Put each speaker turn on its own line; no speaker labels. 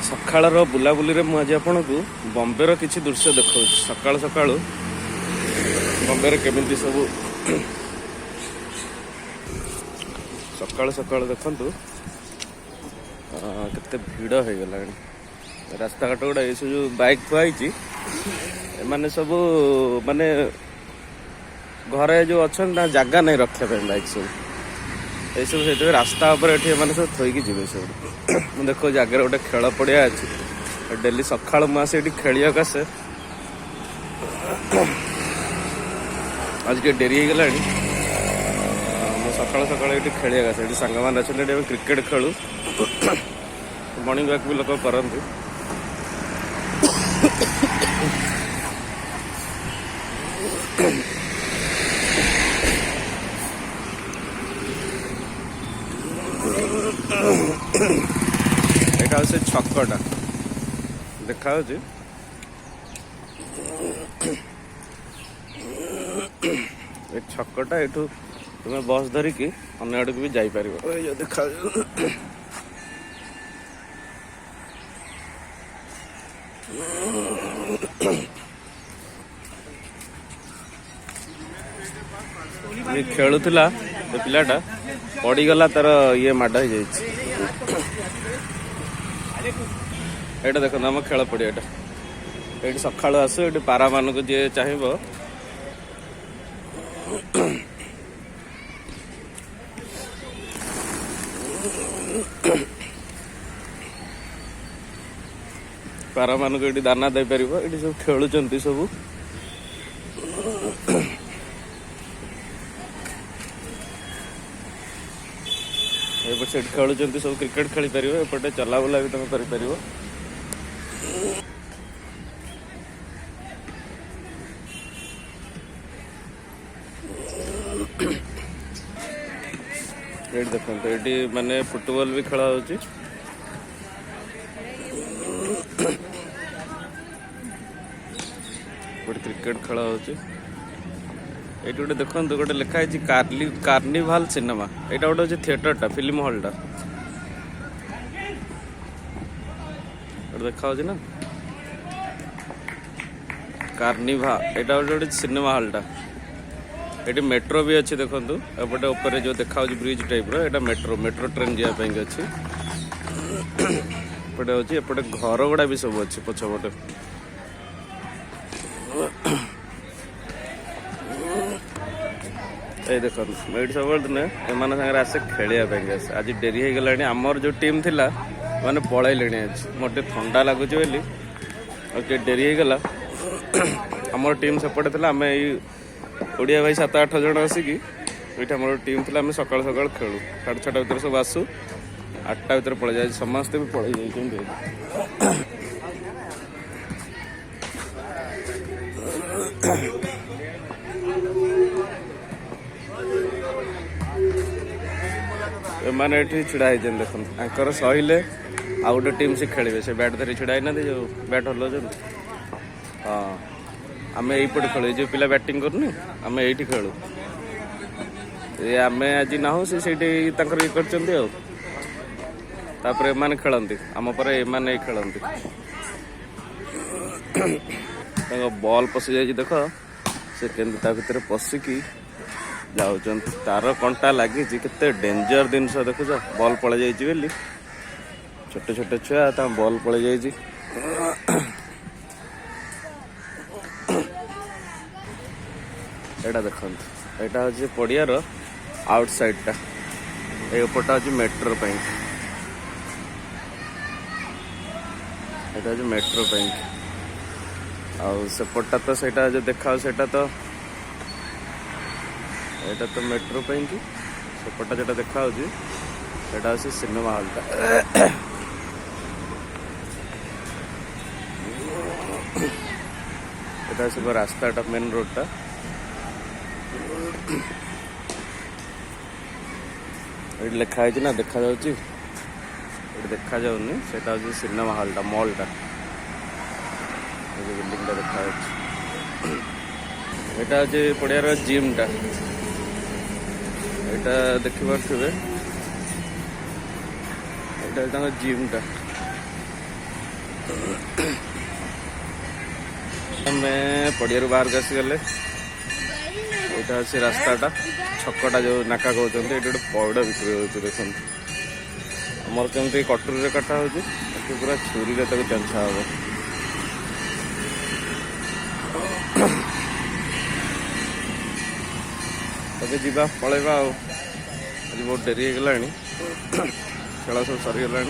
सकाळर बुलाबुली मुझे आपन को बॉम्बे किसी दृश्य देखा सकाल सकाल बॉम्बे केमिति सब सकाल सकाल देखु केते भीड़ हो गला रास्ता घाट गुड़ा ये जो बाइक थुआई माने सब माने घरे जो अच्छा जगह नहीं रखा बाइक सब ये सब से रास्ता मैंने सब थोक जी सब देखो जगह गोटे खेल पड़िया अच्छी डेली सका मुझे खेल आसे आज के डेरी हो गला सका सका ये खेल आसे सांग मैंने अच्छे क्रिकेट खेलु मॉर्निंग वॉक भी लोग करते यहाँ से छकटा देखा छकटा ये तुम्हें बस धरिकी अन्य आड़ को भी जापर देखा खेलुला पिलाटा पड़गला तार ये माड हो जाटा देख आम खेल पड़िया ये सका आसु ये पारा मान को जी चाहिए पारा मान को दाना दे पार ये सब खेलुं सब से खेलुं सब क्रिकेट खेली पार एपटे चलाबुला भी तुम कर देखते ये माने फुटबॉल भी खेला होची क्रिकेट खेला होची ये गोटे देखो गोटे लिखाई कार्निभाल सिनेमा यहाँ गोटे थिएटर फिल्म हॉलटा देखा ना कार्निभा यहाँ गोटे सिनेमा हॉलटा ये मेट्रो भी अच्छी देखो एपटे ऊपर जो देखा ब्रिज टाइप रो मेट्रो मेट्रो ट्रेन जावाई अच्छी एपटे अच्छी एपटे घर गुड़ा भी सब अच्छी पछपटे ये देखो ये सब एम सागर आसे खेलिया आज डेरी हो गला आमर जो टीम थिला मैंने पलैले आज मोटे ठंडा लगुच बोली और डेरी हो गला आमर टीम सेपटे थी आम ओडिया भाई 7-8 जन आसिकी ये आम टीम थी आम सका सका खेलु 6:30 भितर सब आसू 8टा भितर पलि जाए समस्ते भी पलि मैंने ये छिड़ा देख आंकर सहिले आ गोटे टीम से खेलेंगे से बैट धरी छिड़ा ना जो बैट हल हाँ आम यहीपटे खेलु जो पिला बैटिंग करनी आम ये खेलु ये आम आज ना से ये कर एमाने खेलती आम पर एमाने खेलती बॉल पशि जाए देख से केमती भितर पशिकी जाऊँ तार कंटा लगी केते डेंजर जिन देखुच बॉल पड़ जाइए छोटे छोटे छुआ बॉल पड़ जाइए एटा देखो यहाँ हूँ पड़ियार आउट साइड एपटा हूँ मेट्रो बैंक यहाँ हूँ मेट्रो बैंक आउ सेपटा तो सहीटा जो देखा सेटा तो यहाँ तो मेट्रो बैंक सेपटा जो देखा यहाँ हूँ सिनेमा हॉलटा यहाँ सब रास्ताटा मेन रोडटा ये लिखाई ना देखा देखा जाऊनी से सिनेमा हॉलटा मॉलटा बिल्डिंग देखा यहाँ हूँ पड़ियार जिमटा यहाँ देखिपे यहाँ जिमटा आमे पड़िया बाहर को आसीगले यहाँ अच्छे रास्ताटा छकटा जो नाका कहते हैं ये गोटे पौड़ बिक्री होती देखते आमर कमी कटोरी कटा हो पूरा छुरी चंछा हम तबे जीवा पलैबा आज बहुत डेरी हो गला खेल सब सरीगला।